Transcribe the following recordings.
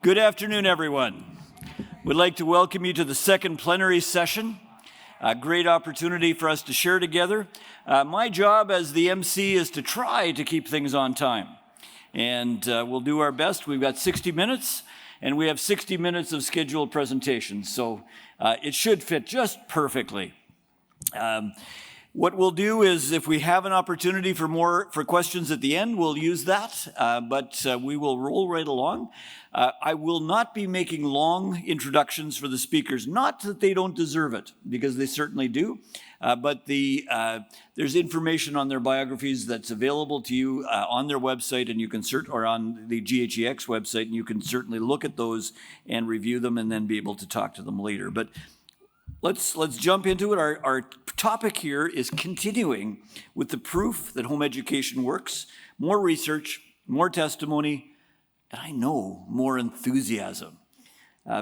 Good afternoon, everyone. We'd like to welcome you to the second plenary session. A great opportunity for us to share together. My job as the MC is to try to keep things on time. And we'll do our best. We've got 60 minutes, and we have 60 minutes of scheduled presentations. So it should fit just perfectly. What we'll do is, if we have an opportunity for questions at the end, we'll use that, but we will roll right along. I will not be making long introductions for the speakers, not that they don't deserve it, because they certainly do, but there's information on their biographies that's available to you on their website, and you can or on the GHEX website, and you can certainly look at those and review them and then be able to talk to them later. But let's jump into it. Our topic here is continuing with the proof that home education works, more research, more testimony, and I know more enthusiasm,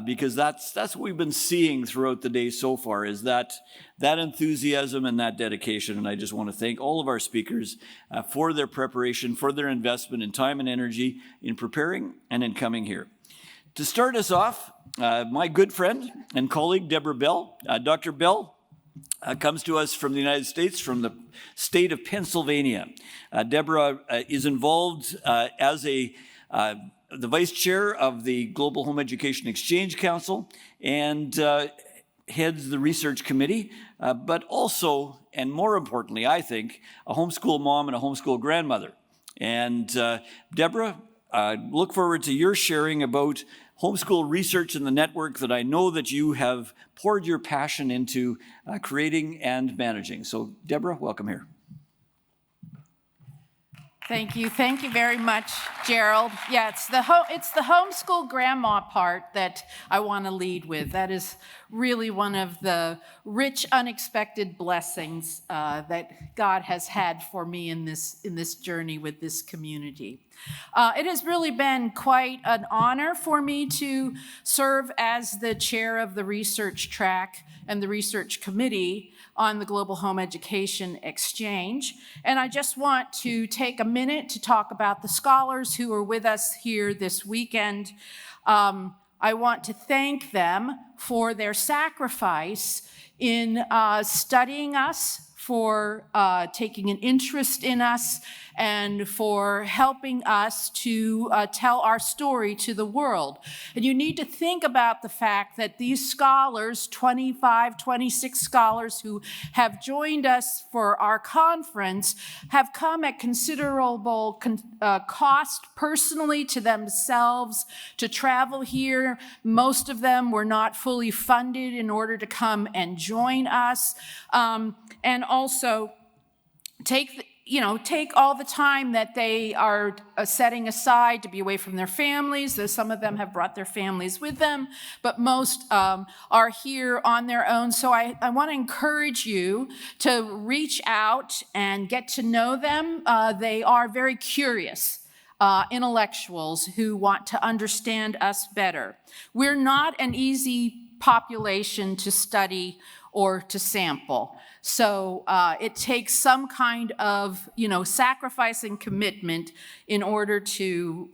because that's what we've been seeing throughout the day so far, is that enthusiasm and that dedication. And I just want to thank all of our speakers for their preparation, for their investment in time and energy in preparing and in coming here. To start us off, my good friend and colleague, Deborah Bell. Dr. Bell comes to us from the United States, from the state of Pennsylvania. Deborah is involved as the vice chair of the Global Home Education Exchange Council and heads the research committee, but also, and more importantly, I think, a homeschool mom and a homeschool grandmother. And Deborah, look forward to your sharing about homeschool research and the network that I know that you have poured your passion into creating and managing. So, Deborah, welcome here. Thank you very much, Gerald. Yeah, it's the homeschool grandma part that I want to lead with. That is really one of the rich, unexpected blessings that God has had for me in this journey with this community. It has really been quite an honor for me to serve as the chair of the research track and the research committee on the Global Home Education Exchange. And I just want to take a minute to talk about the scholars who are with us here this weekend. I want to thank them for their sacrifice in studying us, for taking an interest in us, and for helping us to tell our story to the world. And you need to think about the fact that these scholars, 25, 26 scholars who have joined us for our conference, have come at considerable cost personally to themselves to travel here. Most of them were not fully funded in order to come and join us. And also take all the time that they are setting aside to be away from their families. Though some of them have brought their families with them, but most are here on their own. So I want to encourage you to reach out and get to know them. They are very curious intellectuals who want to understand us better. We're not an easy population to study or to sample. So it takes some kind of, sacrifice and commitment in order to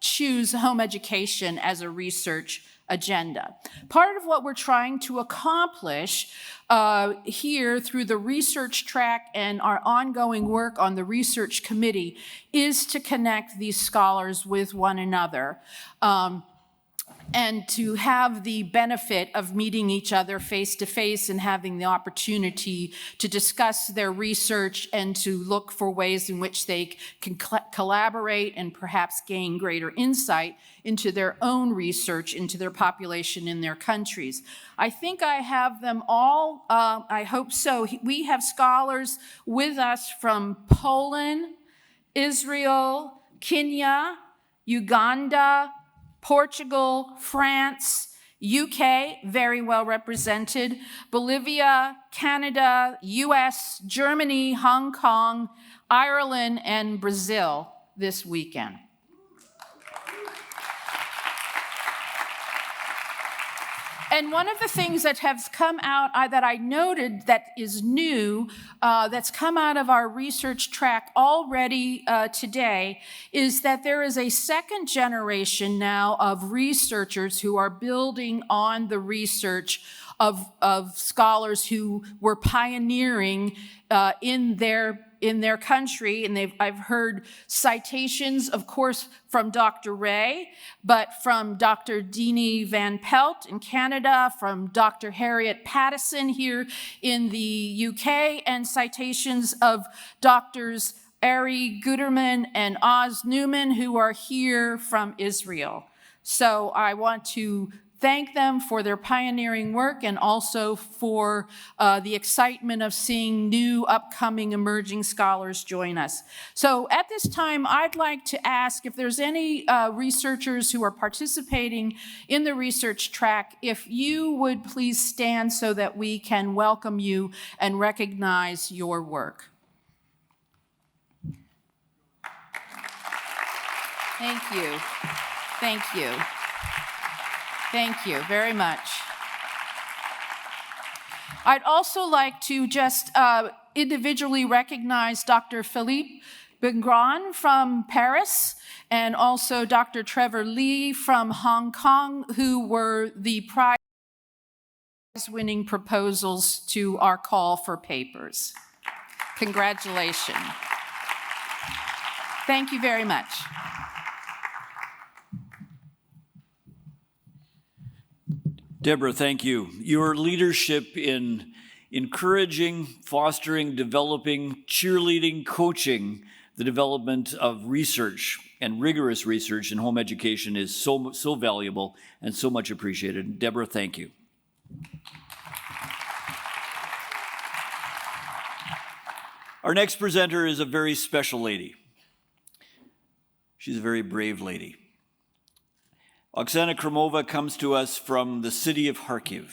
choose home education as a research agenda. Part of what we're trying to accomplish here through the research track and our ongoing work on the research committee is to connect these scholars with one another. And to have the benefit of meeting each other face to face and having the opportunity to discuss their research and to look for ways in which they can collaborate and perhaps gain greater insight into their own research, into their population in their countries. I think I have them all, I hope so. We have scholars with us from Poland, Israel, Kenya, Uganda, Portugal, France, UK, very well represented, Bolivia, Canada, US, Germany, Hong Kong, Ireland, and Brazil this weekend. And one of the things that has come out that I noted that is new, that's come out of our research track already today, is that there is a second generation now of researchers who are building on the research of scholars who were pioneering in their country. And I've heard citations, of course, from Dr. Ray, but from Dr. Deani van Pelt in Canada, from Dr. Harriett Pattison here in the UK, and citations of Drs. Ari Guterman and Oz Newman, who are here from Israel. So I want to thank them for their pioneering work and also for the excitement of seeing new upcoming emerging scholars join us. So at this time, I'd like to ask if there's any researchers who are participating in the research track, if you would please stand so that we can welcome you and recognize your work. Thank you. Thank you. Thank you very much. I'd also like to just individually recognize Dr. Philippe Bengran from Paris and also Dr. Trevor Leigh from Hong Kong, who were the prize-winning proposals to our call for papers. Congratulations. Thank you very much. Deborah, thank you. Your leadership in encouraging, fostering, developing, cheerleading, coaching the development of research and rigorous research in home education is so valuable and so much appreciated. Deborah, thank you. Our next presenter is a very special lady. She's a very brave lady. Oksana Khramova comes to us from the city of Kharkiv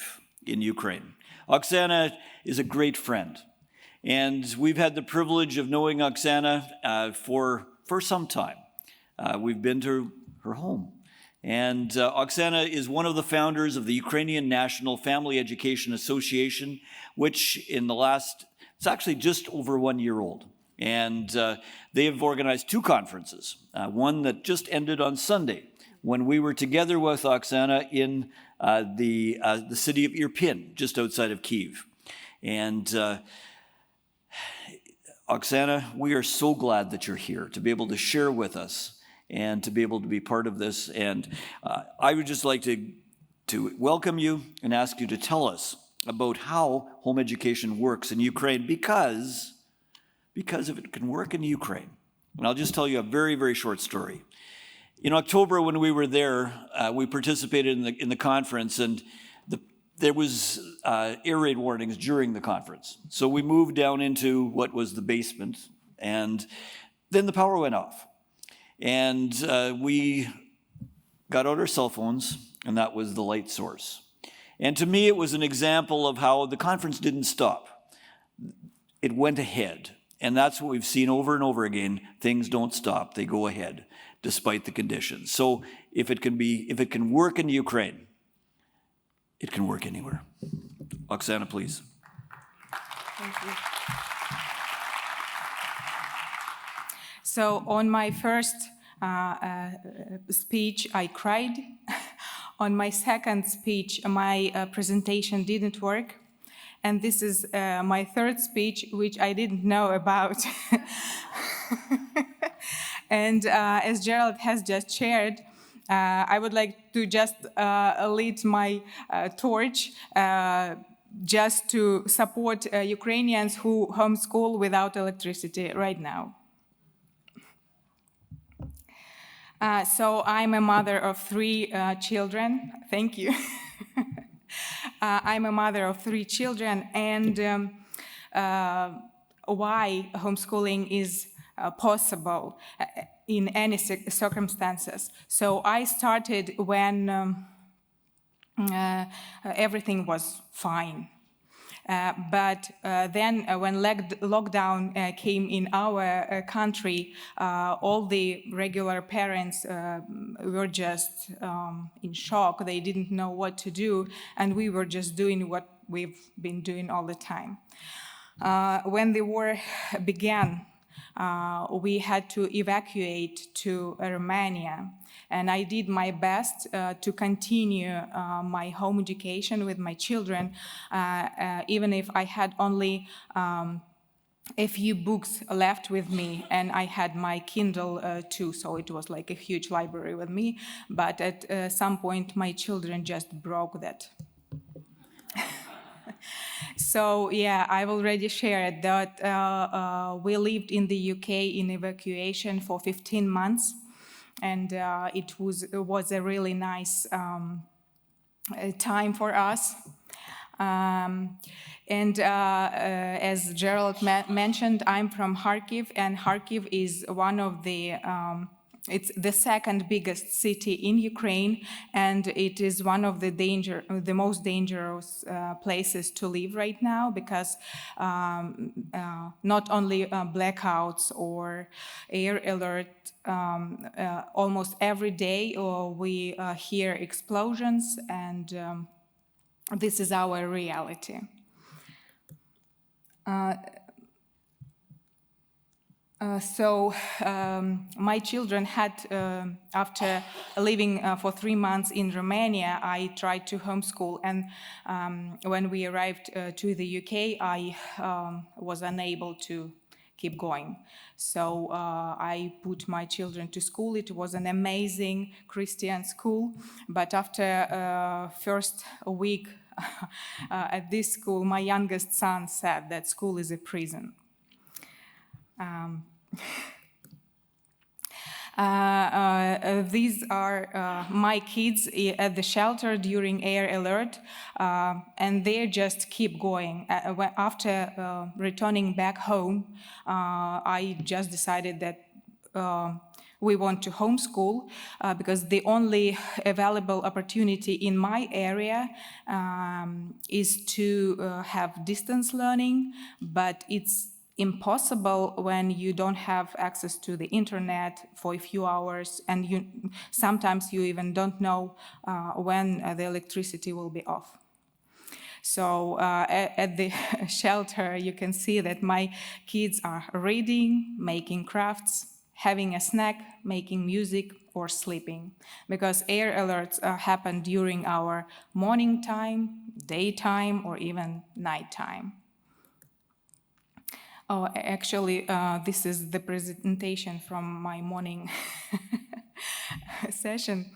in Ukraine. Oksana is a great friend, and we've had the privilege of knowing Oksana for some time. We've been to her home, and Oksana is one of the founders of the Ukrainian National Family Education Association, which it's actually just over 1 year old. And they have organized two conferences, one that just ended on Sunday, when we were together with Oksana in the city of Irpin, just outside of Kyiv. And Oksana, we are so glad that you're here to be able to share with us and to be able to be part of this. And I would just like to welcome you and ask you to tell us about how home education works in Ukraine, because if it can work in Ukraine. And I'll just tell you a very, very short story. In October, when we were there, we participated in the conference, and there was air raid warnings during the conference. So we moved down into what was the basement, and then the power went off. And we got out our cell phones, and that was the light source. And to me, it was an example of how the conference didn't stop. It went ahead. And that's what we've seen over and over again. Things don't stop, they go ahead, despite the conditions. So if it can work in Ukraine, it can work anywhere. Oksana, please. Thank you. So on my first speech, I cried. On my second speech, my presentation didn't work. And this is my third speech, which I didn't know about. And as Gerald has just shared, I would like to just lead my torch just to support Ukrainians who homeschool without electricity right now. So I'm a mother of 3 children. Thank you. I'm a mother of 3 children, and why homeschooling is possible in any circumstances. So I started when everything was fine. But then when lockdown came in our country, all the regular parents were just in shock. They didn't know what to do, and we were just doing what we've been doing all the time. When the war began, we had to evacuate to Romania, and I did my best to continue my home education with my children, even if I had only a few books left with me, and I had my Kindle too, so it was like a huge library with me, but at some point my children just broke that. So yeah, I've already shared that we lived in the UK in evacuation for 15 months, and it was a really nice time for us. As Gerald mentioned, I'm from Kharkiv, and Kharkiv is one of the it's the second biggest city in Ukraine, and it is one of the most dangerous places to live right now, because not only blackouts or air alert, almost every day we hear explosions, and this is our reality. My children had, after living for 3 months in Romania, I tried to homeschool, and when we arrived to the UK, I was unable to keep going. So I put my children to school. It was an amazing Christian school, but after first week at this school, my youngest son said that school is a prison. These are my kids at the shelter during air alert, and they just keep going. After returning back home, I just decided that we want to homeschool because the only available opportunity in my area is to have distance learning, but it's impossible when you don't have access to the internet for a few hours, and sometimes you even don't know when the electricity will be off. So at the shelter, you can see that my kids are reading, making crafts, having a snack, making music, or sleeping, because air alerts happen during our morning time, daytime, or even nighttime. Oh, actually, this is the presentation from my morning session.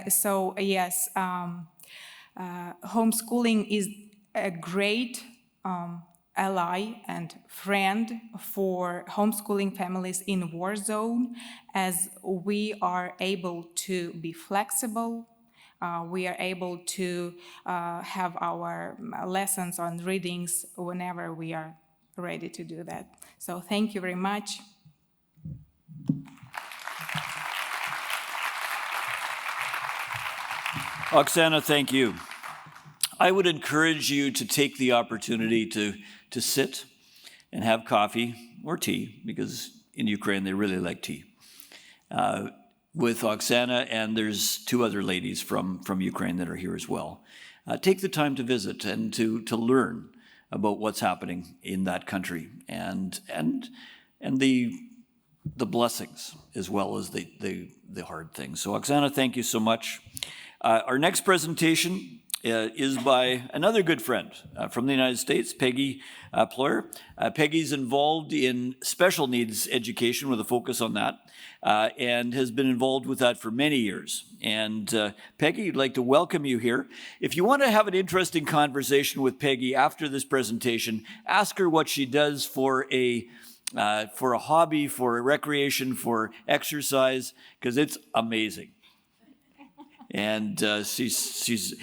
So yes, homeschooling is a great ally and friend for homeschooling families in war zone, as we are able to be flexible. We are able to have our lessons on readings whenever we are ready to do that. So thank you very much. Oksana, thank you. I would encourage you to take the opportunity to sit and have coffee or tea, because in Ukraine they really like tea, with Oksana, and there's 2 other ladies from Ukraine that are here as well. Take the time to visit and to learn about what's happening in that country, and the blessings as well as the hard things. So Oksana, thank you so much. Our next presentation is by another good friend from the United States, Peggy Plohar. Peggy's involved in special needs education with a focus on that, and has been involved with that for many years. And Peggy, I'd like to welcome you here. If you want to have an interesting conversation with Peggy after this presentation, ask her what she does for a hobby, for a recreation, for exercise, because it's amazing. And there's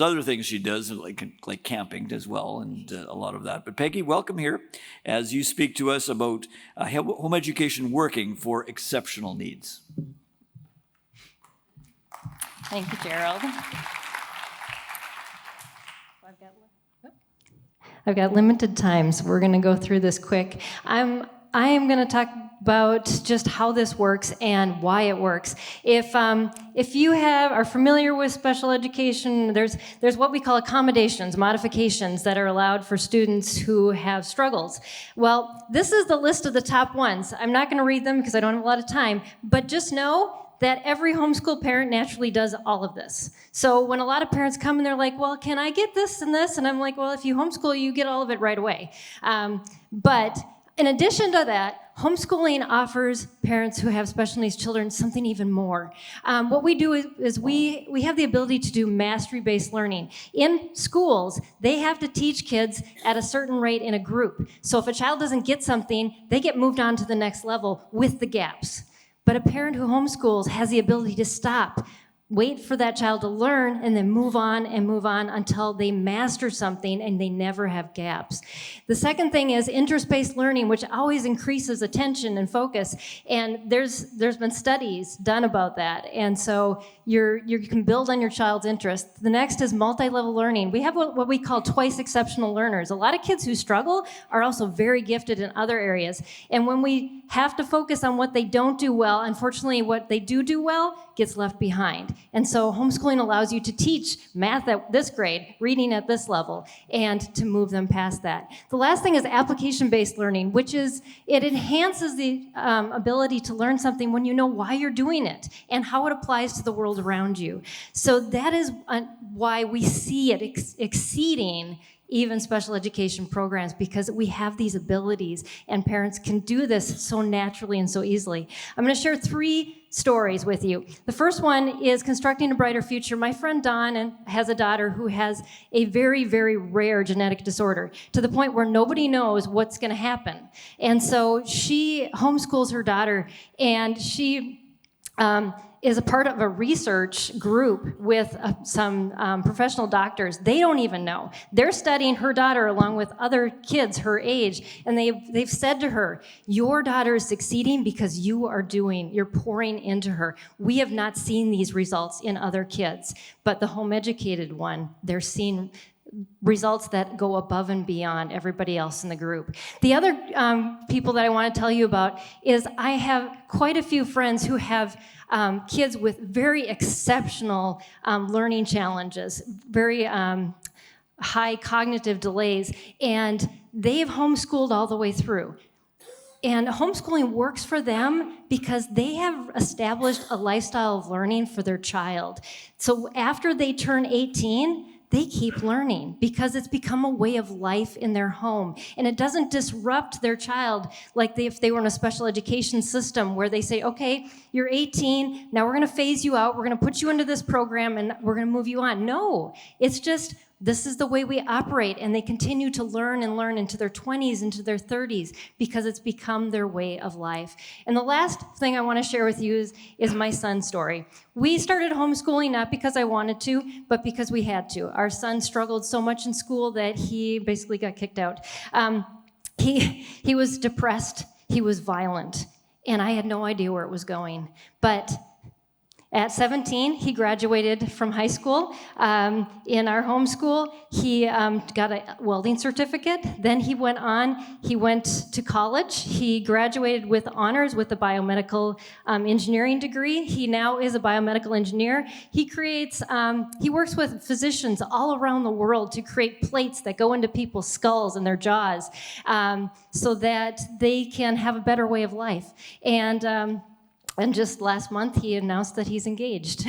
other things she does, like camping as well, and a lot of that. But Peggy, welcome here as you speak to us about home education working for exceptional needs. Thank you, Gerald. I've got limited time, so we're going to go through this quick. I am going to talk about just how this works and why it works. If you are familiar with special education, there's what we call accommodations, modifications that are allowed for students who have struggles. Well, this is the list of the top ones. I'm not going to read them because I don't have a lot of time, but just know that every homeschool parent naturally does all of this. So when a lot of parents come and they're like, well, can I get this and this? And I'm like, well, if you homeschool, you get all of it right away. But in addition to that, homeschooling offers parents who have special needs children something even more. What we do is we have the ability to do mastery-based learning. In schools, they have to teach kids at a certain rate in a group. So if a child doesn't get something, they get moved on to the next level with the gaps. But a parent who homeschools has the ability to stop, wait for that child to learn, and then move on until they master something and they never have gaps. The second thing is interest-based learning, which always increases attention and focus. And there's been studies done about that. And so you can build on your child's interest. The next is multi-level learning. We have what we call twice exceptional learners. A lot of kids who struggle are also very gifted in other areas. And when we have to focus on what they don't do well, unfortunately, what they do well gets left behind. And so homeschooling allows you to teach math at this grade, reading at this level, and to move them past that. The last thing is application-based learning, which is it enhances the ability to learn something when you know why you're doing it and how it applies to the world around you. So that is why we see it exceeding even special education programs, because we have these abilities and parents can do this so naturally and so easily. I'm going to share 3 stories with you. The first one is constructing a brighter future. My friend Dawn has a daughter who has a very, very rare genetic disorder to the point where nobody knows what's going to happen. And so she homeschools her daughter, and she is a part of a research group with some professional doctors. They don't even know. They're studying her daughter along with other kids her age, and they've said to her, your daughter is succeeding because you're pouring into her. We have not seen these results in other kids, but the home educated one, they're seeing results that go above and beyond everybody else in the group. The other people that I want to tell you about is I have quite a few friends who have kids with very exceptional learning challenges, very high cognitive delays, and they've homeschooled all the way through. And homeschooling works for them because they have established a lifestyle of learning for their child. So after they turn 18, they keep learning because it's become a way of life in their home. And it doesn't disrupt their child like if they were in a special education system where they say, okay, you're 18, now we're going to phase you out, we're going to put you into this program, and we're going to move you on. No, it's just, this is the way we operate, and they continue to learn and learn into their 20s, into their 30s, because it's become their way of life. And the last thing I want to share with you is my son's story. We started homeschooling not because I wanted to, but because we had to. Our son struggled so much in school that he basically got kicked out. He was depressed, he was violent, and I had no idea where it was going. But at 17, he graduated from high school. In our homeschool, he got a welding certificate. Then he went to college. He graduated with honors with a biomedical engineering degree. He now is a biomedical engineer. He works with physicians all around the world to create plates that go into people's skulls and their jaws so that they can have a better way of life. And just last month, he announced that he's engaged.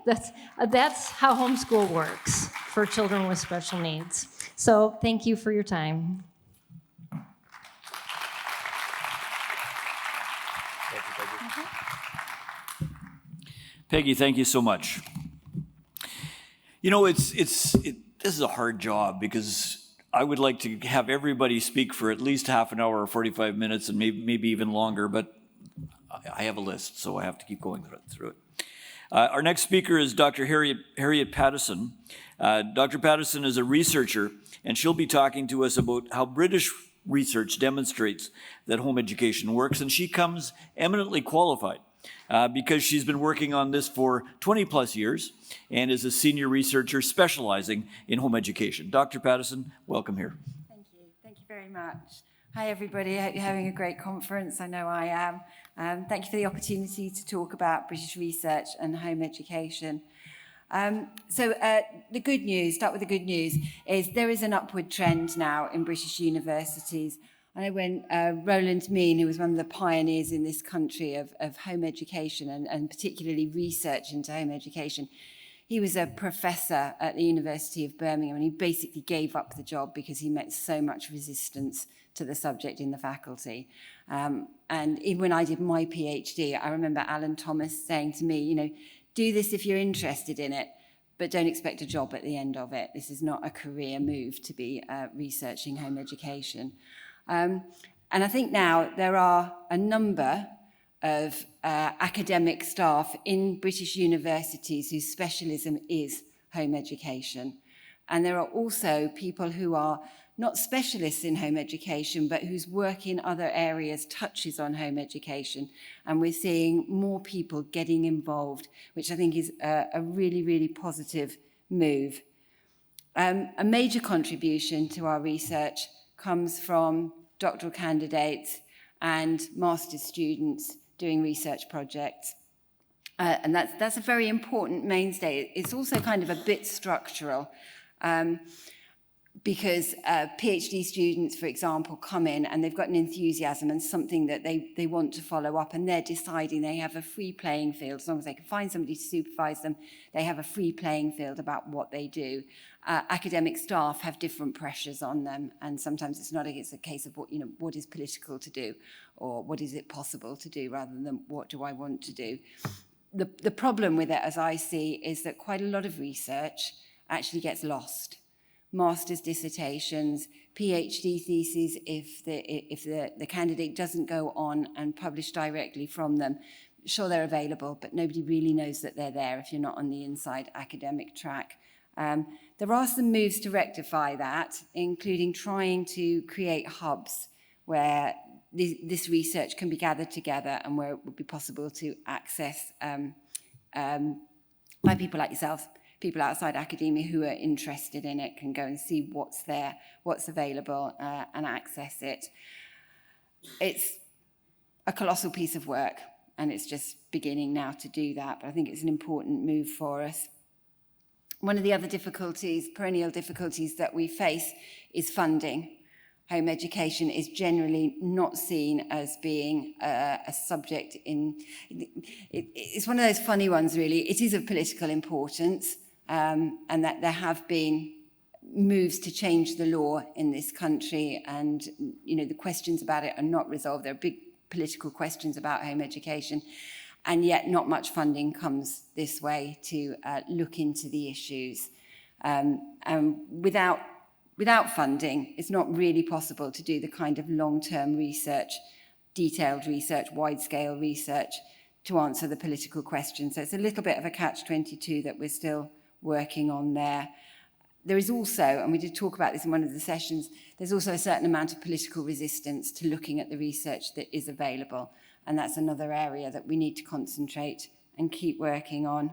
That's how homeschool works for children with special needs. So thank you for your time. Peggy, thank you so much. You know, this is a hard job because I would like to have everybody speak for at least half an hour or 45 minutes and maybe even longer, but I have a list, so I have to keep going through it. Our next speaker is Dr. Harriett Pattison. Dr. Pattison is a researcher, and she'll be talking to us about how British research demonstrates that home education works, and she comes eminently qualified because she's been working on this for 20 plus years and is a senior researcher specializing in home education. Dr. Pattison, welcome here. Thank you. Thank you very much. Hi, everybody. I hope you're having a great conference. I know I am. Thank you for the opportunity to talk about British research and home education. The good news, start with the good news, is there is an upward trend now in British universities. I know when Roland Mean, who was one of the pioneers in this country of home education and particularly research into home education, he was a professor at the University of Birmingham, and he basically gave up the job because he met so much resistance to the subject in the faculty. And even when I did my PhD, I remember Alan Thomas saying to me, do this if you're interested in it, but don't expect a job at the end of it. This is not a career move to be researching home education. And I think now there are a number of academic staff in British universities whose specialism is home education. And there are also people who are not specialists in home education, but whose work in other areas touches on home education. And we're seeing more people getting involved, which I think is a really, really positive move. A major contribution to our research comes from doctoral candidates and master's students doing research projects. And that's a very important mainstay. It's also kind of a bit structural because PhD students, for example, come in and they've got an enthusiasm and something that they want to follow up, and they're deciding they have a free playing field. As long as they can find somebody to supervise them, they have a free playing field about what they do. Academic staff have different pressures on them, and sometimes it's a case of what is political to do, or what is it possible to do, rather than what do I want to do. The problem with it, as I see, is that quite a lot of research actually gets lost. Master's dissertations, PhD theses, if the candidate doesn't go on and publish directly from them, sure, they're available, but nobody really knows that they're there if you're not on the inside academic track. There are some moves to rectify that, including trying to create hubs where this research can be gathered together and where it would be possible to access by people like yourselves. People outside academia who are interested in it can go and see what's there, what's available, and access it. It's a colossal piece of work, and it's just beginning now to do that, but I think it's an important move for us. One of the other difficulties, perennial difficulties that we face is funding. Home education is generally not seen as being a subject it's one of those funny ones, really. It is of political importance, and that there have been moves to change the law in this country, and the questions about it are not resolved. There are big political questions about home education, and yet not much funding comes this way to look into the issues. And without funding, it's not really possible to do the kind of long-term research, detailed research, wide-scale research to answer the political questions. So it's a little bit of a catch-22 that we're still working on there. There is also, and we did talk about this in one of the sessions, there's also a certain amount of political resistance to looking at the research that is available. And that's another area that we need to concentrate and keep working on,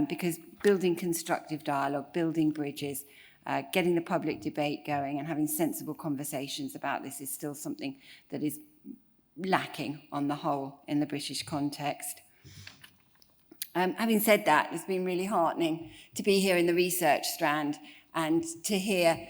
because building constructive dialogue, building bridges, getting the public debate going and having sensible conversations about this is still something that is lacking on the whole in the British context. Having said that, it's been really heartening to be here in the research strand and to hear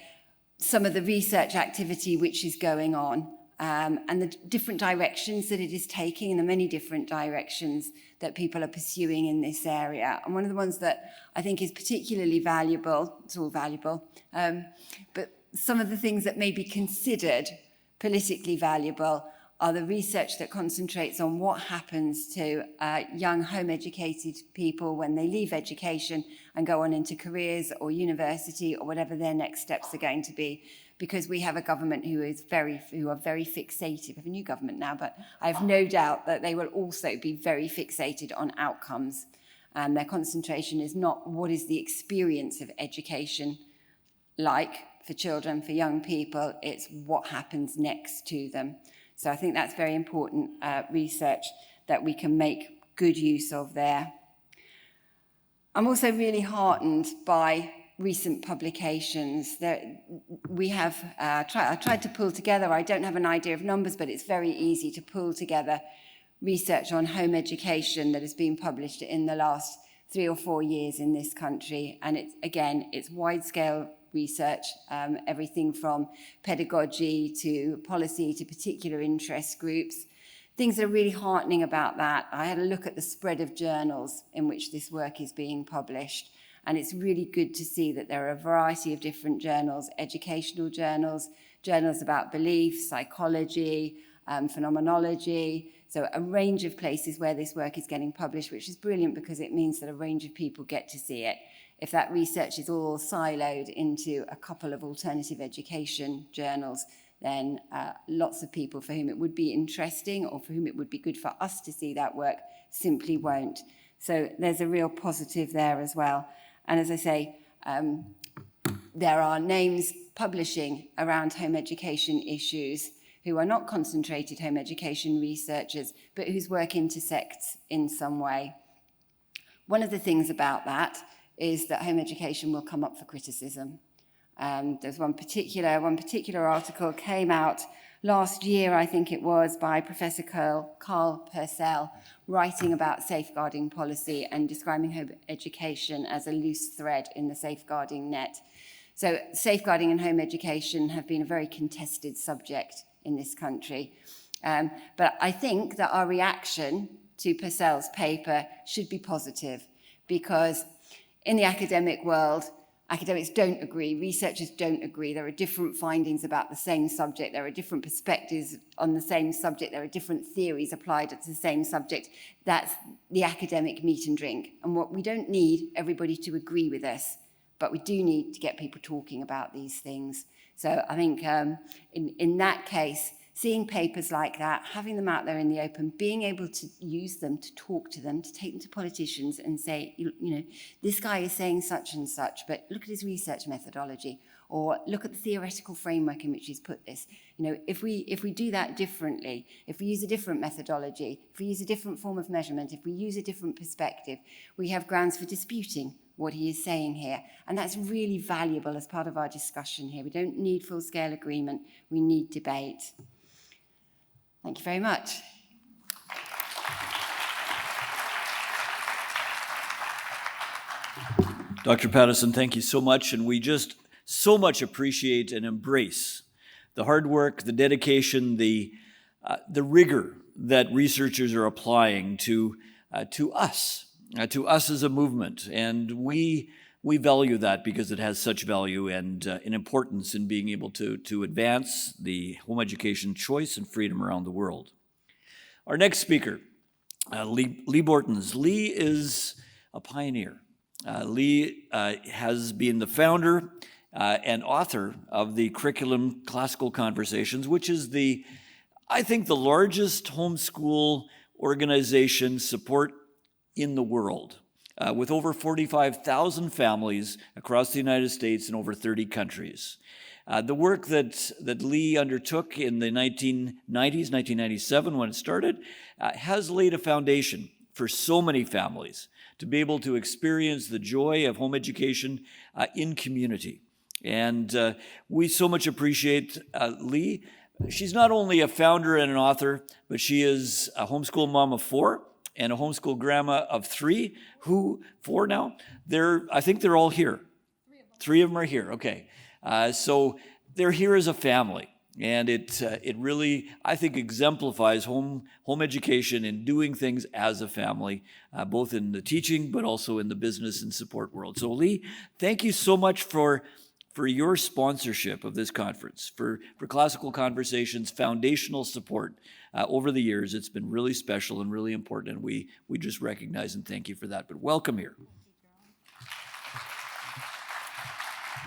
some of the research activity which is going on, and the different directions that it is taking, and the many different directions that people are pursuing in this area. And one of the ones that I think is particularly valuable, it's all valuable, but some of the things that may be considered politically valuable are the research that concentrates on what happens to young home-educated people when they leave education and go on into careers or university or whatever their next steps are going to be. Because we have a government who are very fixated. We have a new government now, but I have no doubt that they will also be very fixated on outcomes. And their concentration is not what is the experience of education like for children, for young people, it's what happens next to them. So I think that's very important research that we can make good use of there. I'm also really heartened by recent publications. We have I tried to pull together, I don't have an idea of numbers, but it's very easy to pull together research on home education that has been published in the last 3 or 4 years in this country. And it's wide-scale research, everything from pedagogy to policy to particular interest groups. Things that are really heartening about that. I had a look at the spread of journals in which this work is being published, and it's really good to see that there are a variety of different journals, educational journals, journals about belief, psychology, phenomenology, so a range of places where this work is getting published, which is brilliant because it means that a range of people get to see it. If that research is all siloed into a couple of alternative education journals, then lots of people for whom it would be interesting or for whom it would be good for us to see that work simply won't. So there's a real positive there as well. And as I say, there are names publishing around home education issues who are not concentrated home education researchers, but whose work intersects in some way. One of the things about that is that home education will come up for criticism. There's one particular article came out last year, I think it was, by Professor Carl Purcell, writing about safeguarding policy and describing home education as a loose thread in the safeguarding net. So safeguarding and home education have been a very contested subject in this country. But I think that our reaction to Purcell's paper should be positive, because in the academic world, academics don't agree, researchers don't agree. There are different findings about the same subject. There are different perspectives on the same subject. There are different theories applied to the same subject. That's the academic meat and drink. And what we don't need everybody to agree with us, but we do need to get people talking about these things. So I think in that case, seeing papers like that, having them out there in the open, being able to use them, to talk to them, to take them to politicians and say, you know, this guy is saying such and such, but look at his research methodology, or look at the theoretical framework in which he's put this. You know, if we do that differently, if we use a different methodology, if we use a different form of measurement, if we use a different perspective, we have grounds for disputing what he is saying here. And that's really valuable as part of our discussion here. We don't need full-scale agreement, we need debate. Thank you very much. Dr. Pattison, thank you so much, and we just so much appreciate and embrace the hard work, the dedication, the rigor that researchers are applying to us as a movement, and we value that because it has such value and an importance in being able to advance the home education choice and freedom around the world. Our next speaker, Leigh Bortins. Leigh is a pioneer. Leigh has been the founder and author of the Curriculum Classical Conversations, which is I think the largest homeschool organization support in the world, with over 45,000 families across the United States and over 30 countries. The work that Leigh undertook in the 1990s, 1997 when it started, has laid a foundation for so many families to be able to experience the joy of home education in community. And we so much appreciate Leigh. She's not only a founder and an author, but she is a homeschool mom of 4 and a homeschool grandma of 3, 4 now? I think they're all here. 3 of them are here, okay. So they're here as a family, and it really, I think, exemplifies home education and doing things as a family, both in the teaching, but also in the business and support world. So Leigh, thank you so much for your sponsorship of this conference, for Classical Conversations, foundational support over the years. It's been really special and really important, and we just recognize and thank you for that. But welcome here.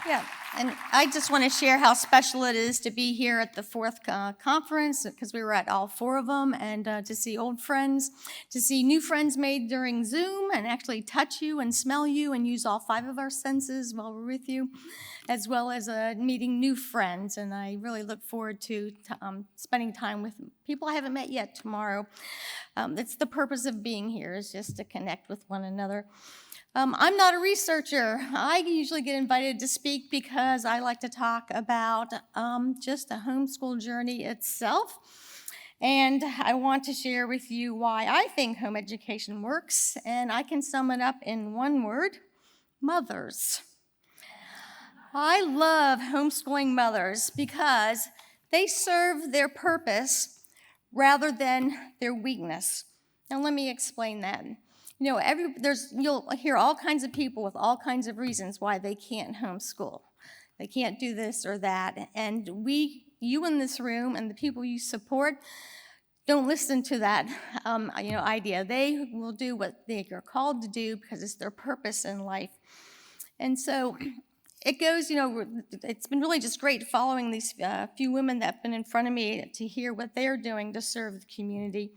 Yeah, And I just want to share how special it is to be here at the fourth conference, because we were at all 4 of them, and to see old friends, to see new friends made during Zoom, and actually touch you and smell you and use all 5 of our senses while we're with you, as well as meeting new friends. And I really look forward to spending time with people I haven't met yet tomorrow. That's the purpose of being here, is just to connect with one another. I'm not a researcher. I usually get invited to speak because I like to talk about just the homeschool journey itself. And I want to share with you why I think home education works. And I can sum it up in one word: mothers. I love homeschooling mothers because they serve their purpose rather than their weakness. Now let me explain that. You know, you'll hear all kinds of people with all kinds of reasons why they can't homeschool. They can't do this or that. And you in this room and the people you support, don't listen to that idea. They will do what they are called to do because it's their purpose in life. And so it goes, it's been really just great following these few women that have been in front of me to hear what they're doing to serve the community.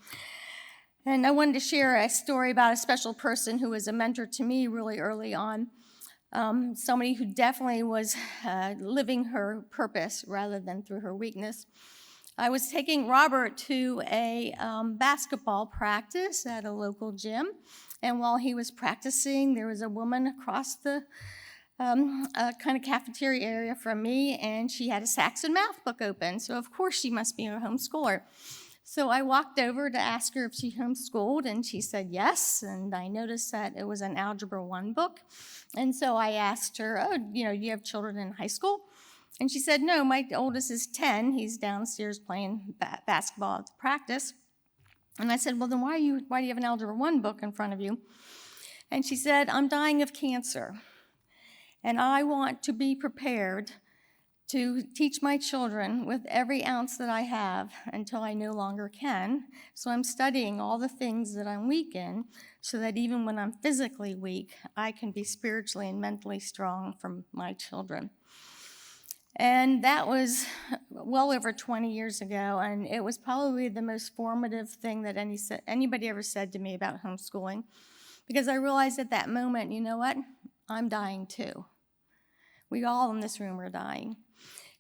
And I wanted to share a story about a special person who was a mentor to me really early on. Somebody who definitely was living her purpose rather than through her weakness. I was taking Robert to a basketball practice at a local gym. And while he was practicing, there was a woman across the kind of cafeteria area from me, and she had a Saxon math book open. So of course she must be a homeschooler. So I walked over to ask her if she homeschooled, and she said yes, and I noticed that it was an Algebra 1 book. And so I asked her, you have children in high school? And she said, no, my oldest is 10. He's downstairs playing basketball at the practice. And I said, well, then why do you have an Algebra 1 book in front of you? And she said, I'm dying of cancer, and I want to be prepared to teach my children with every ounce that I have until I no longer can. So I'm studying all the things that I'm weak in so that even when I'm physically weak, I can be spiritually and mentally strong for my children. And that was well over 20 years ago, and it was probably the most formative thing that anybody ever said to me about homeschooling, because I realized at that moment, you know what? I'm dying too. We all in this room are dying.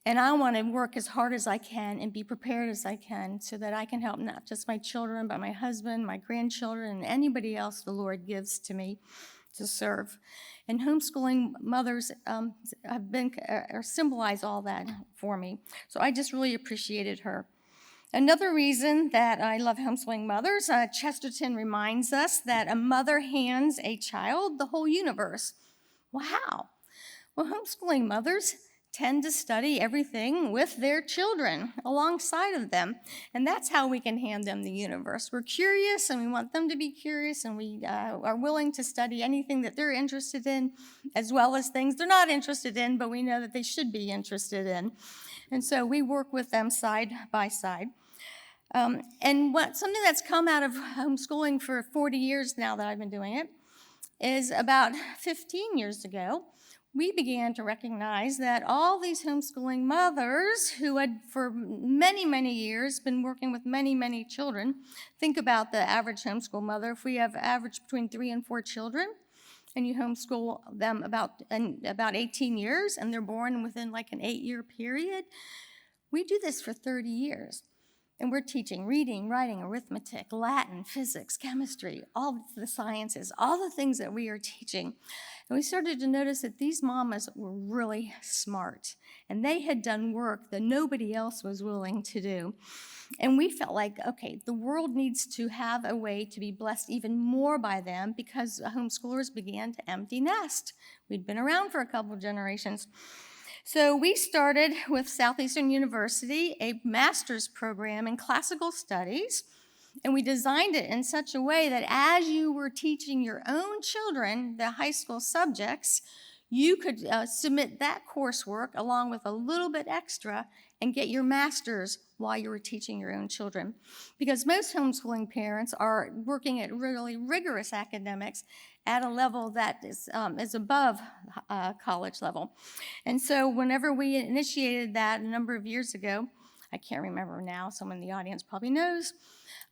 And I want to work as hard as I can and be prepared as I can so that I can help not just my children, but my husband, my grandchildren, and anybody else the Lord gives to me to serve. And homeschooling mothers symbolize all that for me. So I just really appreciated her. Another reason that I love homeschooling mothers, Chesterton reminds us that a mother hands a child the whole universe. Wow. Well, homeschooling mothers tend to study everything with their children alongside of them. And that's how we can hand them the universe. We're curious, and we want them to be curious, and we are willing to study anything that they're interested in, as well as things they're not interested in, but we know that they should be interested in. And so we work with them side by side. And something that's come out of homeschooling for 40 years now that I've been doing it is about 15 years ago, we began to recognize that all these homeschooling mothers who had for many, many years been working with many, many children. Think about the average homeschool mother. If we have average between 3 and 4 children, and you homeschool them about 18 years, and they're born within like an 8-year period, we do this for 30 years. And we're teaching reading, writing, arithmetic, Latin, physics, chemistry, all the sciences, all the things that we are teaching. And we started to notice that these mamas were really smart, and they had done work that nobody else was willing to do. And we felt like, okay, the world needs to have a way to be blessed even more by them, because homeschoolers began to empty nest. We'd been around for a couple of generations. So we started with Southeastern University a master's program in classical studies, and we designed it in such a way that as you were teaching your own children the high school subjects, you could submit that coursework along with a little bit extra and get your master's while you were teaching your own children. Because most homeschooling parents are working at really rigorous academics at a level that is above college level. And so whenever we initiated that a number of years ago, I can't remember now, someone in the audience probably knows,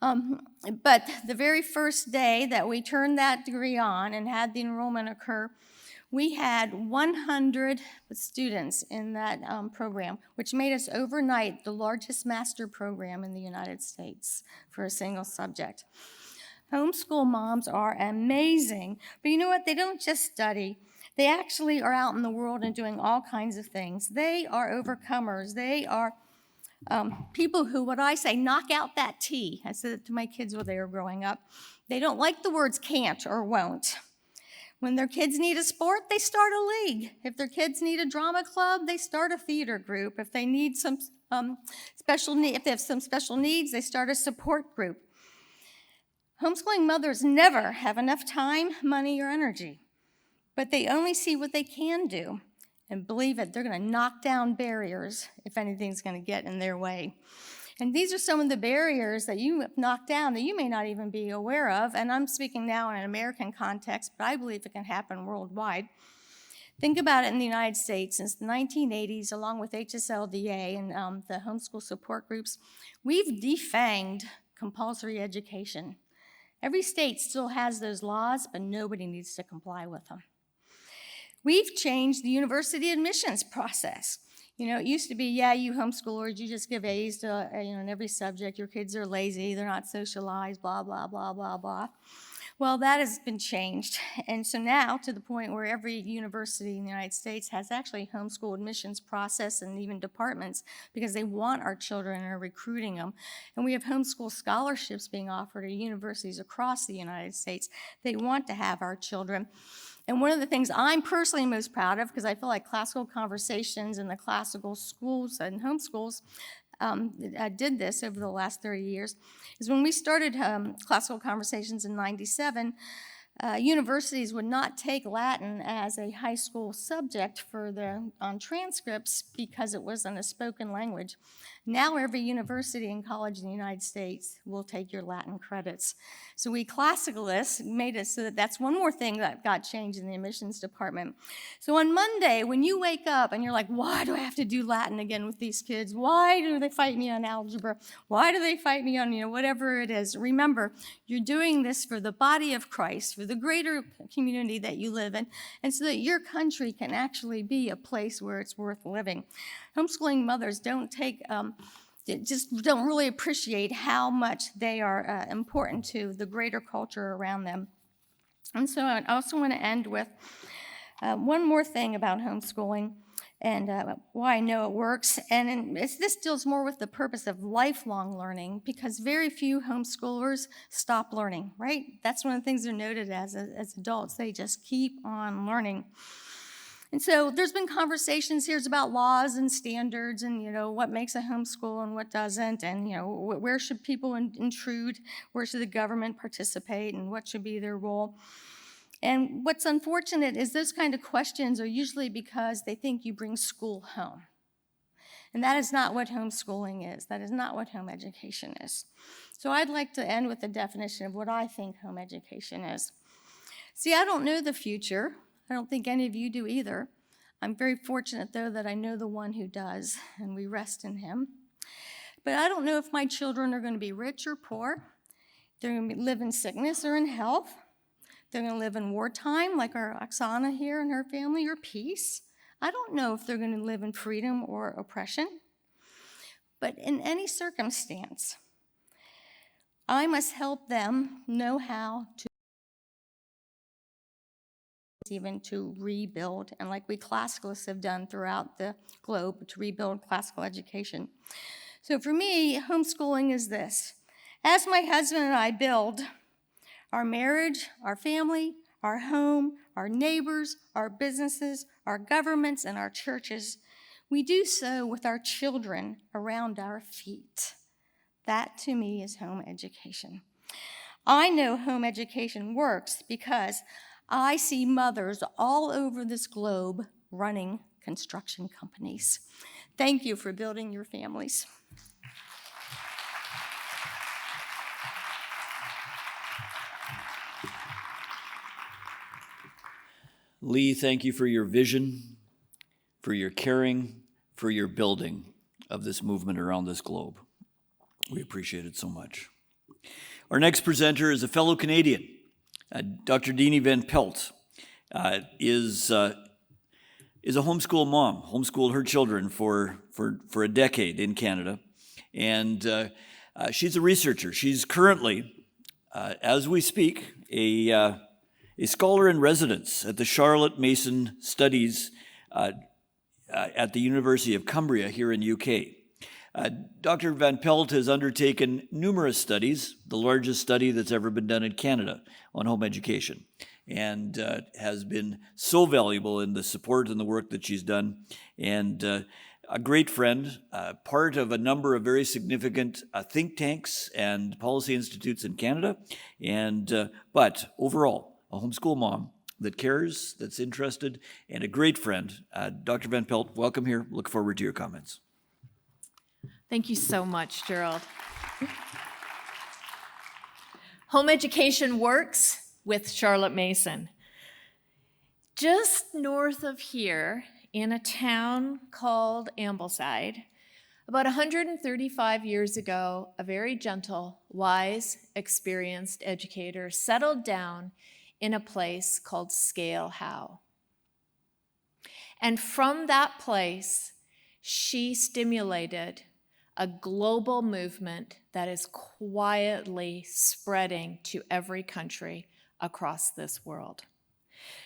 but the very first day that we turned that degree on and had the enrollment occur, we had 100 students in that program, which made us overnight the largest master program in the United States for a single subject. Homeschool moms are amazing, but you know what? They don't just study. They actually are out in the world and doing all kinds of things. They are overcomers. They are people who, what I say, knock out that T. I said it to my kids when they were growing up. They don't like the words can't or won't. When their kids need a sport, they start a league. If their kids need a drama club, they start a theater group. If they need some if they have some special needs, they start a support group. Homeschooling mothers never have enough time, money, or energy, but they only see what they can do. And believe it, they're going to knock down barriers if anything's going to get in their way. And these are some of the barriers that you have knocked down that you may not even be aware of. And I'm speaking now in an American context, but I believe it can happen worldwide. Think about it in the United States. Since the 1980s, along with HSLDA and the homeschool support groups, we've defanged compulsory education. Every state still has those laws, but nobody needs to comply with them. We've changed the university admissions process. You know, it used to be, yeah, you homeschoolers, you just give A's to, in every subject. Your kids are lazy, they're not socialized, blah, blah, blah, blah, blah. Well, that has been changed. And so now, to the point where every university in the United States has actually homeschool admissions process and even departments because they want our children and are recruiting them. And we have homeschool scholarships being offered at universities across the United States. They want to have our children. And one of the things I'm personally most proud of, because I feel like classical conversations in the classical schools and homeschools did this over the last 30 years, is when we started classical conversations in '97, universities would not take Latin as a high school subject on transcripts because it wasn't a spoken language. Now every university and college in the United States will take your Latin credits. So we classicalists made it so that that's one more thing that got changed in the admissions department. So on Monday, when you wake up and you're like, why do I have to do Latin again with these kids? Why do they fight me on algebra? Why do they fight me on, whatever it is? Remember, you're doing this for the body of Christ, for the greater community that you live in, and so that your country can actually be a place where it's worth living. Homeschooling mothers don't really appreciate how much they are important to the greater culture around them. And so I also want to end with one more thing about homeschooling and why I know it works. And this deals more with the purpose of lifelong learning, because very few homeschoolers stop learning, right? That's one of the things they're noted as adults. They just keep on learning. And so there's been conversations here about laws and standards and, what makes a homeschool and what doesn't, and, where should people intrude, where should the government participate, and what should be their role. And what's unfortunate is those kind of questions are usually because they think you bring school home. And that is not what homeschooling is. That is not what home education is. So I'd like to end with a definition of what I think home education is. See, I don't know the future. I don't think any of you do either. I'm very fortunate, though, that I know the one who does, and we rest in him. But I don't know if my children are going to be rich or poor. They're going to live in sickness or in health. They're going to live in wartime, like our Oksana here and her family, or peace. I don't know if they're going to live in freedom or oppression. But in any circumstance, I must help them know how to even to rebuild, and like we classicalists have done throughout the globe, to rebuild classical education. So for me, homeschooling is this. As my husband and I build our marriage, our family, our home, our neighbors, our businesses, our governments, and our churches, we do so with our children around our feet. That, to me, is home education. I know home education works because I see mothers all over this globe running construction companies. Thank you for building your families. Leigh, thank you for your vision, for your caring, for your building of this movement around this globe. We appreciate it so much. Our next presenter is a fellow Canadian. Dr. Deani Van Pelt is a homeschool mom, homeschooled her children for a decade in Canada. And she's a researcher. She's currently, as we speak, a scholar in residence at the Charlotte Mason Studies at the University of Cumbria here in UK. Dr. Van Pelt has undertaken numerous studies, the largest study that's ever been done in Canada on home education, and has been so valuable in the support and the work that she's done, and a great friend, part of a number of very significant think tanks and policy institutes in Canada, and but overall, a homeschool mom that cares, that's interested, and a great friend. Dr. Van Pelt, welcome here. Look forward to your comments. Thank you so much, Gerald. Home education works with Charlotte Mason. Just north of here, in a town called Ambleside, about 135 years ago, a very gentle, wise, experienced educator settled down in a place called Scale Howe. And from that place, she stimulated a global movement that is quietly spreading to every country across this world.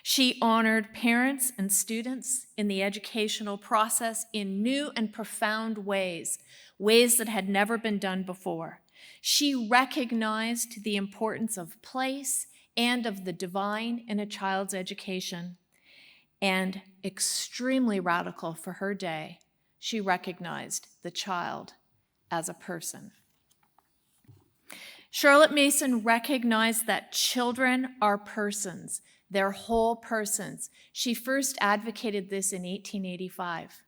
She honored parents and students in the educational process in new and profound ways, ways that had never been done before. She recognized the importance of place and of the divine in a child's education. And extremely radical for her day, she recognized the child as a person. Charlotte Mason recognized that children are persons, they're whole persons. She first advocated this in 1885.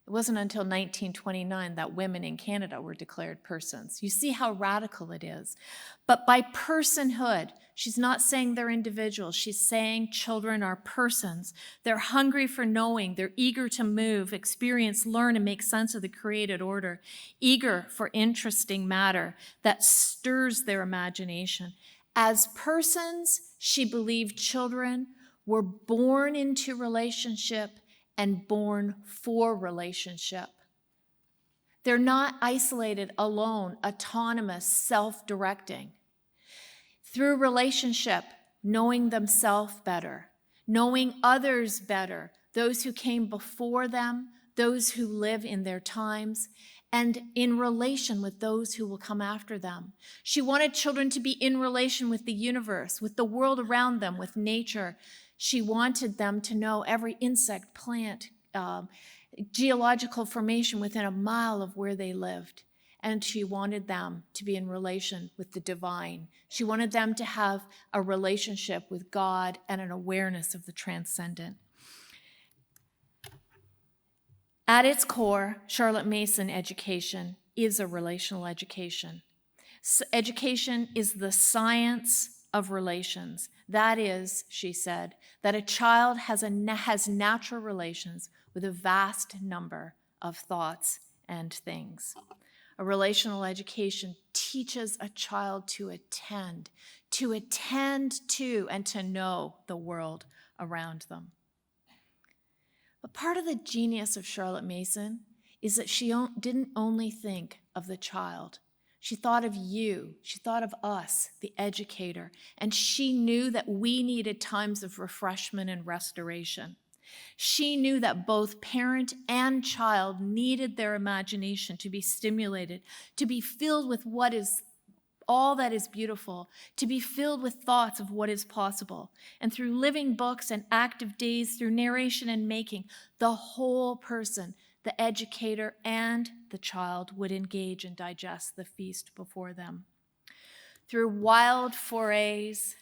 It wasn't until 1929 that women in Canada were declared persons. You see how radical it is. But by personhood, she's not saying they're individuals. She's saying children are persons. They're hungry for knowing. They're eager to move, experience, learn, and make sense of the created order. Eager for interesting matter that stirs their imagination. As persons, she believed children were born into relationship and born for relationship. They're not isolated, alone, autonomous, self-directing. Through relationship, knowing themselves better, knowing others better, those who came before them, those who live in their times, and in relation with those who will come after them. She wanted children to be in relation with the universe, with the world around them, with nature. She wanted them to know every insect, plant, geological formation within a mile of where they lived. And she wanted them to be in relation with the divine. She wanted them to have a relationship with God and an awareness of the transcendent. At its core, Charlotte Mason education is a relational education. Education is the science of relations. That is, she said, that a child has natural relations with a vast number of thoughts and things. A relational education teaches a child to attend to and to know the world around them. But part of the genius of Charlotte Mason is that she didn't only think of the child. She thought of you, she thought of us, the educator, and she knew that we needed times of refreshment and restoration. She knew that both parent and child needed their imagination to be stimulated, to be filled with what is all that is beautiful, to be filled with thoughts of what is possible. And through living books and active days, through narration and making, the whole person, the educator and the child, would engage and digest the feast before them. Through wild forays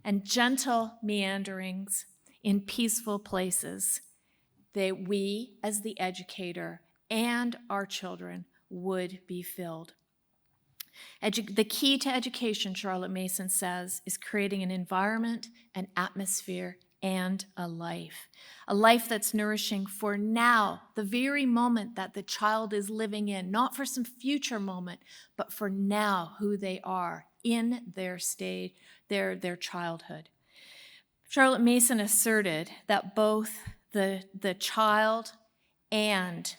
and gentle meanderings in peaceful places, that we, as the educator and our children, would be filled. The key to education, Charlotte Mason says, is creating an environment, an atmosphere, and a life that's nourishing for now, the very moment that the child is living in, not for some future moment, but for now, who they are in their state, their childhood. Charlotte Mason asserted that both the child and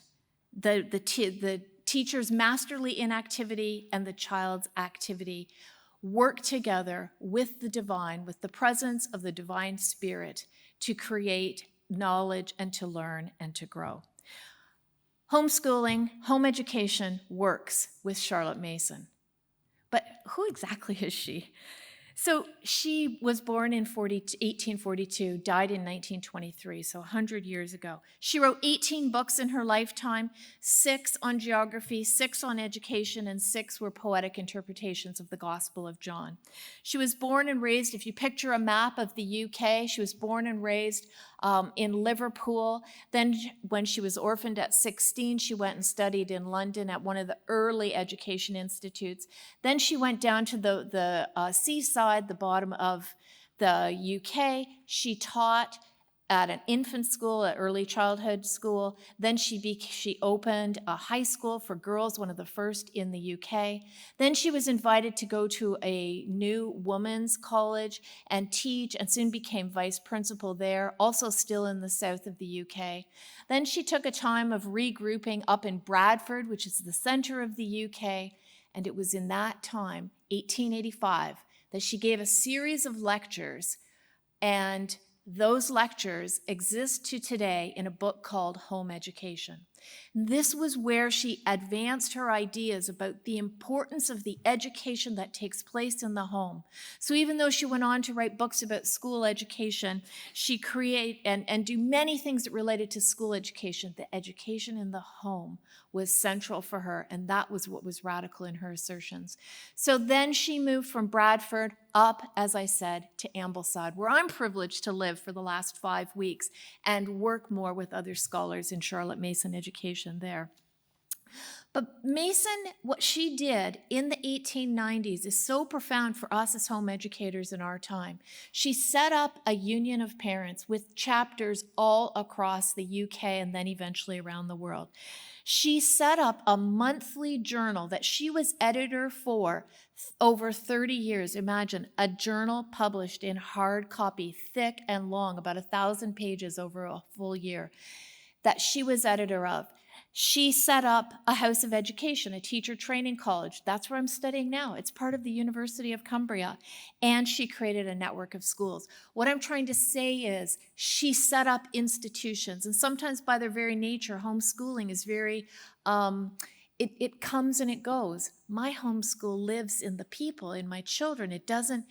the teacher's masterly inactivity and the child's activity work together with the divine, with the presence of the divine spirit, to create knowledge and to learn and to grow. Homeschooling, home education works with Charlotte Mason. But who exactly is she? So she was born in 1842, died in 1923, so 100 years ago. She wrote 18 books in her lifetime, 6 on geography, 6 on education, and 6 were poetic interpretations of the Gospel of John. She was born and raised, if you picture a map of the UK, she was born and raised in Liverpool. Then when she was orphaned at 16, she went and studied in London at one of the early education institutes. Then she went down to the seaside, the bottom of the UK. She taught at an infant school, an early childhood school. Then she opened a high school for girls, one of the first in the UK. Then she was invited to go to a new women's college and teach, and soon became vice principal there, also still in the south of the UK. Then she took a time of regrouping up in Bradford, which is the center of the UK, and it was in that time, 1885, that she gave a series of lectures, and those lectures exist to today in a book called Home Education. This was where she advanced her ideas about the importance of the education that takes place in the home. So even though she went on to write books about school education, she create and do many things that related to school education. The education in the home was central for her, and that was what was radical in her assertions. So then she moved from Bradford up, as I said, to Ambleside, where I'm privileged to live for the last 5 weeks and work more with other scholars in Charlotte Mason education there. But Mason, what she did in the 1890s is so profound for us as home educators in our time. She set up a union of parents with chapters all across the UK and then eventually around the world. She set up a monthly journal that she was editor for over 30 years. Imagine a journal published in hard copy, thick and long, about 1,000 pages over a full year, that she was editor of. She set up a house of education, a teacher training college. That's where I'm studying now. It's part of the University of Cumbria. And she created a network of schools. What I'm trying to say is she set up institutions. And sometimes by their very nature, homeschooling is very, it comes and it goes. My homeschool lives in the people, in my children. It doesn't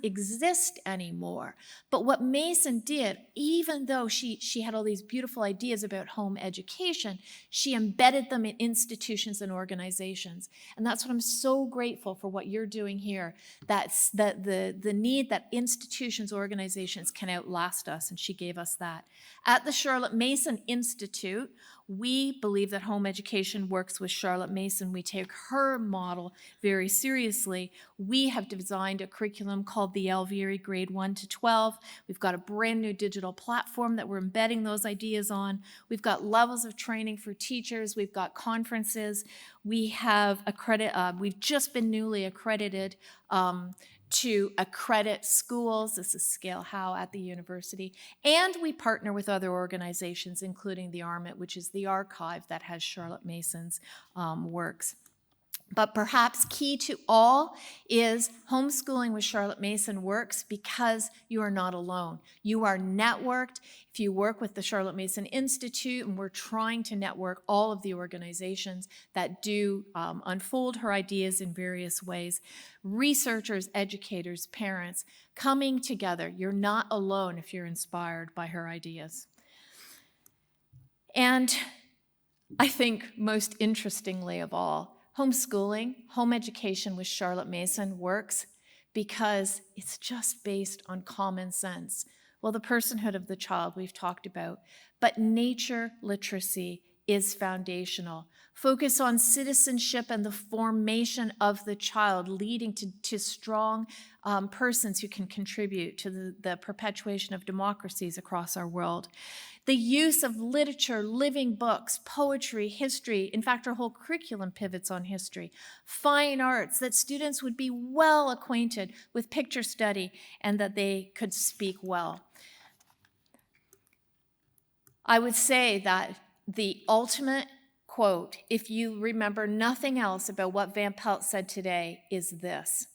exist anymore. But what Mason did, even though she had all these beautiful ideas about home education, she embedded them in institutions and organizations. And that's what I'm so grateful for what you're doing here. That's the need that institutions, organizations can outlast us, and she gave us that. At the Charlotte Mason Institute, we believe that home education works with Charlotte Mason. We take her model very seriously. We have designed a curriculum called the Alvieri Grade 1 to 12. We've got a brand new digital platform that we're embedding those ideas on. We've got levels of training for teachers. We've got conferences. We have we've just been newly accredited to accredit schools. This is Scale How at the university. And we partner with other organizations, including the ARMIT, which is the archive that has Charlotte Mason's works. But perhaps key to all is homeschooling with Charlotte Mason works because you are not alone. You are networked. If you work with the Charlotte Mason Institute, and we're trying to network all of the organizations that do unfold her ideas in various ways, researchers, educators, parents, coming together. You're not alone if you're inspired by her ideas. And I think most interestingly of all, homeschooling, home education with Charlotte Mason works because it's just based on common sense. Well, the personhood of the child we've talked about, but nature literacy is foundational. Focus on citizenship and the formation of the child, leading to strong persons who can contribute to the perpetuation of democracies across our world. The use of literature, living books, poetry, history. In fact, our whole curriculum pivots on history. Fine arts, that students would be well acquainted with picture study and that they could speak well. I would say that the ultimate quote, if you remember nothing else about what Van Pelt said today, is this.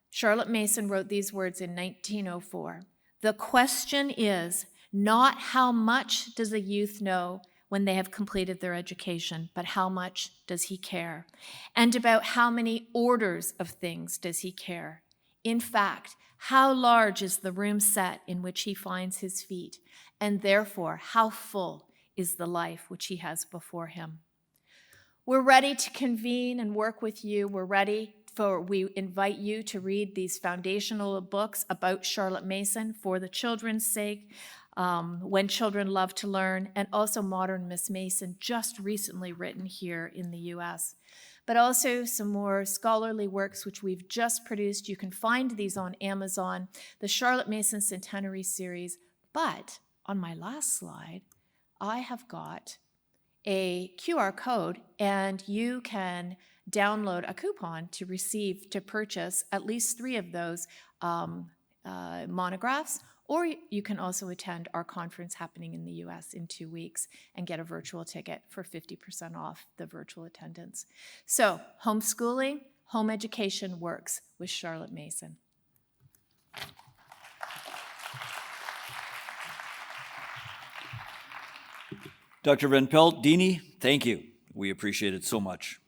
Charlotte Mason wrote these words in 1904. The question is not how much does a youth know when they have completed their education, but how much does he care? And about how many orders of things does he care? In fact, how large is the room set in which he finds his feet? And therefore, how full is the life which he has before him? We're ready to convene and work with you. We invite you to read these foundational books about Charlotte Mason for the children's sake, When Children Love to Learn, and also Modern Miss Mason, just recently written here in the US. But also some more scholarly works which we've just produced. You can find these on Amazon, the Charlotte Mason Centenary Series. But on my last slide, I have got a QR code, and you can download a coupon to purchase at least 3 of those monographs, or you can also attend our conference happening in the US in 2 weeks and get a virtual ticket for 50% off the virtual attendance. So, homeschooling, home education works with Charlotte Mason. Dr. Van Pelt, Deani, thank you. We appreciate it so much.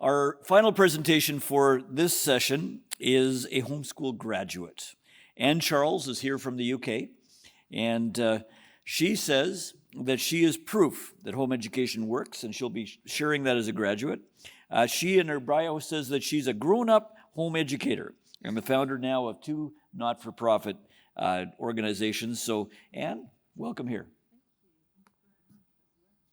Our final presentation for this session is a homeschool graduate. Anne Charles is here from the UK, and she says that she is proof that home education works, and she'll be sharing that as a graduate. She, in her bio, says that she's a grown-up home educator and the founder now of 2 not-for-profit organizations. So, Anne, welcome here.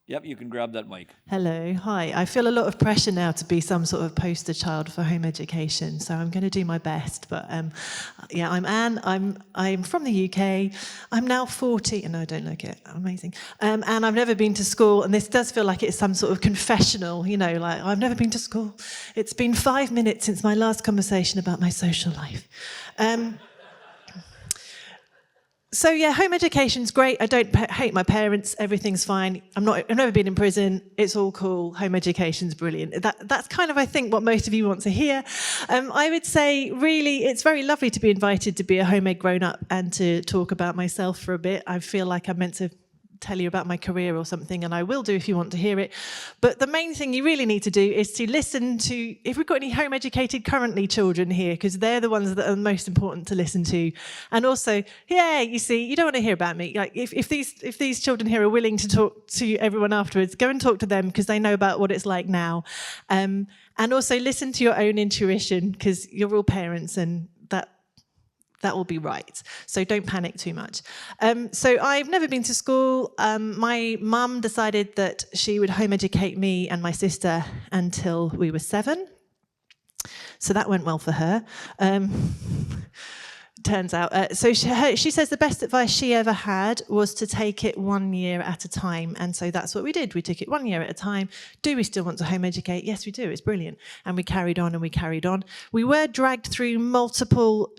Yep, you can grab that mic. Hello, hi. I feel a lot of pressure now to be some sort of poster child for home education, so I'm going to do my best. But yeah, I'm Anne. I'm from the UK. I'm now 40, and no, I don't look it. Amazing. And I've never been to school, and this does feel like it's some sort of confessional. You know, like I've never been to school. It's been 5 minutes since my last conversation about my social life. So yeah, home education's great. I don't hate my parents. Everything's fine. I've never been in prison. It's all cool. Home education's brilliant. That's kind of, I think, what most of you want to hear. I would say, really, it's very lovely to be invited to be a home ed grown-up and to talk about myself for a bit. I feel like I'm meant to tell you about my career or something, and I will do if you want to hear it. But the main thing you really need to do is to listen to, if we've got any home educated currently children here, because they're the ones that are most important to listen to. And also, yeah, you see, you don't want to hear about me. Like if these children here are willing to talk to everyone afterwards, go and talk to them because they know about what it's like now. And also listen to your own intuition, because you're all parents, and that will be right. So don't panic too much. So I've never been to school. My mum decided that she would home educate me and my sister until we were 7. So that went well for her. Turns out. So she says the best advice she ever had was to take it 1 year at a time. And so that's what we did. We took it 1 year at a time. Do we still want to home educate? Yes, we do. It's brilliant. And we carried on and we carried on. We were dragged through multiple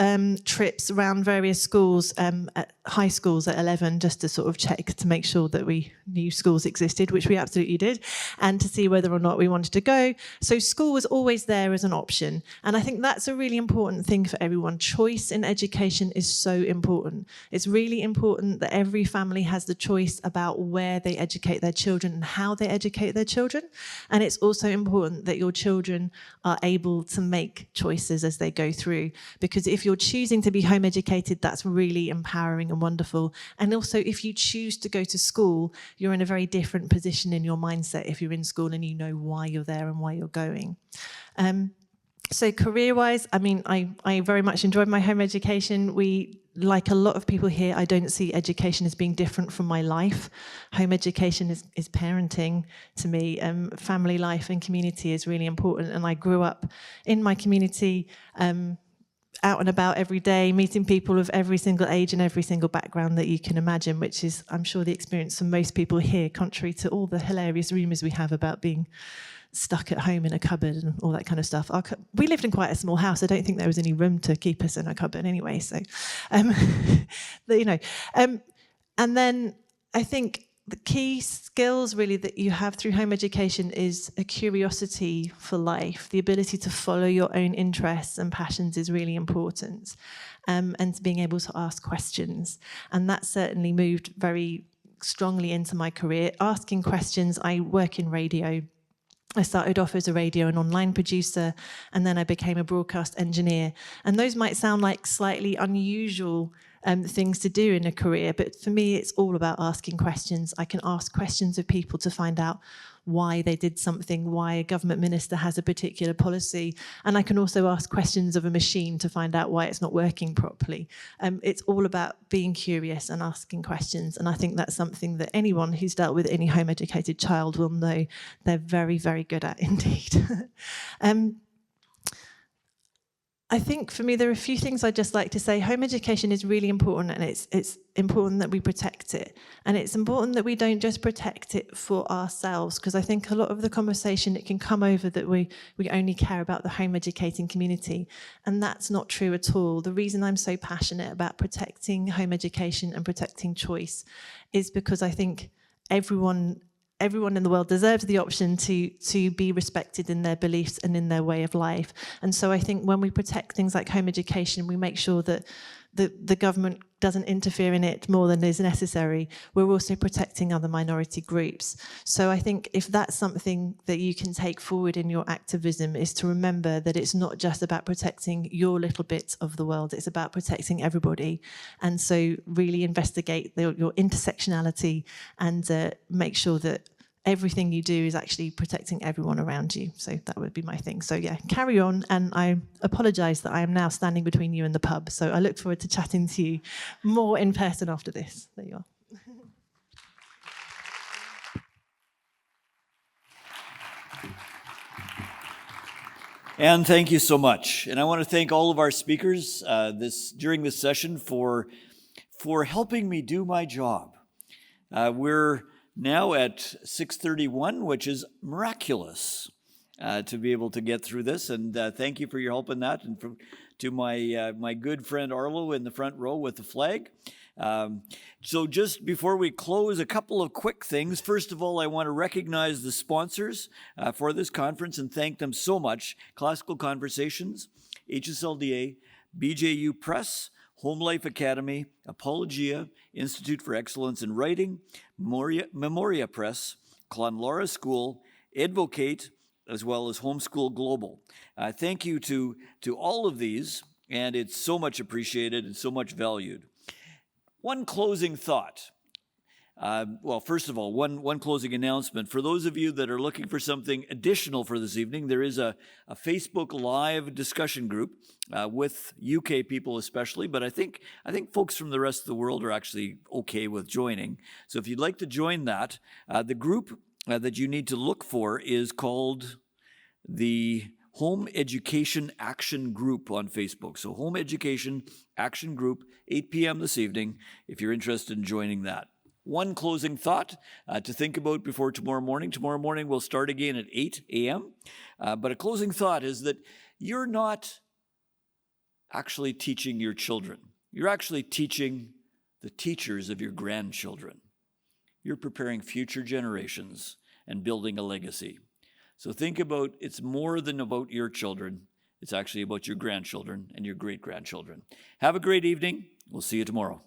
trips around various schools, at high schools at 11, just to sort of check to make sure that we knew schools existed, which we absolutely did, and to see whether or not we wanted to go. So school was always there as an option. And I think that's a really important thing for everyone. Choice in education is so important. It's really important that every family has the choice about where they educate their children and how they educate their children. And it's also important that your children are able to make choices as they go through. Because if you're choosing to be home educated, that's really empowering and wonderful. And also, if you choose to go to school, you're in a very different position in your mindset if you're in school and you know why you're there and why you're going. So career-wise, I mean, I very much enjoyed my home education. Like a lot of people here, I don't see education as being different from my life. Home education is parenting to me. Family life and community is really important. And I grew up in my community, out and about every day, meeting people of every single age and every single background that you can imagine, which is, I'm sure, the experience for most people here, contrary to all the hilarious rumours we have about being stuck at home in a cupboard and all that kind of stuff. We lived in quite a small house. I don't think there was any room to keep us in a cupboard anyway. So, you know, and then I think the key skills really that you have through home education is a curiosity for life. The ability to follow your own interests and passions is really important, and being able to ask questions. And that certainly moved very strongly into my career. Asking questions. I work in radio. I started off as a radio and online producer, and then I became a broadcast engineer. And those might sound like slightly unusual things to do in a career, but for me, it's all about asking questions. I can ask questions of people to find out why they did something, why a government minister has a particular policy, and I can also ask questions of a machine to find out why it's not working properly. It's all about being curious and asking questions, and I think that's something that anyone who's dealt with any home-educated child will know they're very, very good at indeed. I think for me, there are a few things I'd just like to say. Home education is really important, and it's important that we protect it. And it's important that we don't just protect it for ourselves, because I think a lot of the conversation, it can come over that we only care about the home educating community. And that's not true at all. The reason I'm so passionate about protecting home education and protecting choice is because I think everyone in the world deserves the option to be respected in their beliefs and in their way of life. And so I think when we protect things like home education, we make sure that the government doesn't interfere in it more than is necessary. We're also protecting other minority groups. So I think if that's something that you can take forward in your activism, is to remember that it's not just about protecting your little bit of the world, it's about protecting everybody. And so really investigate your intersectionality and make sure that everything you do is actually protecting everyone around you. So that would be my thing. So yeah, carry on. And I apologise that I am now standing between you and the pub. So I look forward to chatting to you more in person after this. There you are. Anne, thank you so much. And I want to thank all of our speakers during this session for helping me do my job. We're now at 6:31, which is miraculous to be able to get through this. And thank you for your help in that. And to my good friend Arlo in the front row with the flag. So just before we close, a couple of quick things. First of all, I want to recognize the sponsors for this conference and thank them so much. Classical Conversations, HSLDA, BJU Press, Home Life Academy, Apologia, Institute for Excellence in Writing, Memoria Press, Clonlaura School, Advocate, as well as Homeschool Global. Thank you to all of these, and it's so much appreciated and so much valued. One closing thought. Well, first of all, one closing announcement. For those of you that are looking for something additional for this evening, there is a Facebook Live discussion group with UK people especially, but I think folks from the rest of the world are actually okay with joining. So if you'd like to join that, the group that you need to look for is called the Home Education Action Group on Facebook. So Home Education Action Group, 8 p.m. this evening, if you're interested in joining that. One closing thought to think about before tomorrow morning. Tomorrow morning we'll start again at 8 a.m. But a closing thought is that you're not actually teaching your children. You're actually teaching the teachers of your grandchildren. You're preparing future generations and building a legacy. So think about, it's more than about your children. It's actually about your grandchildren and your great-grandchildren. Have a great evening. We'll see you tomorrow.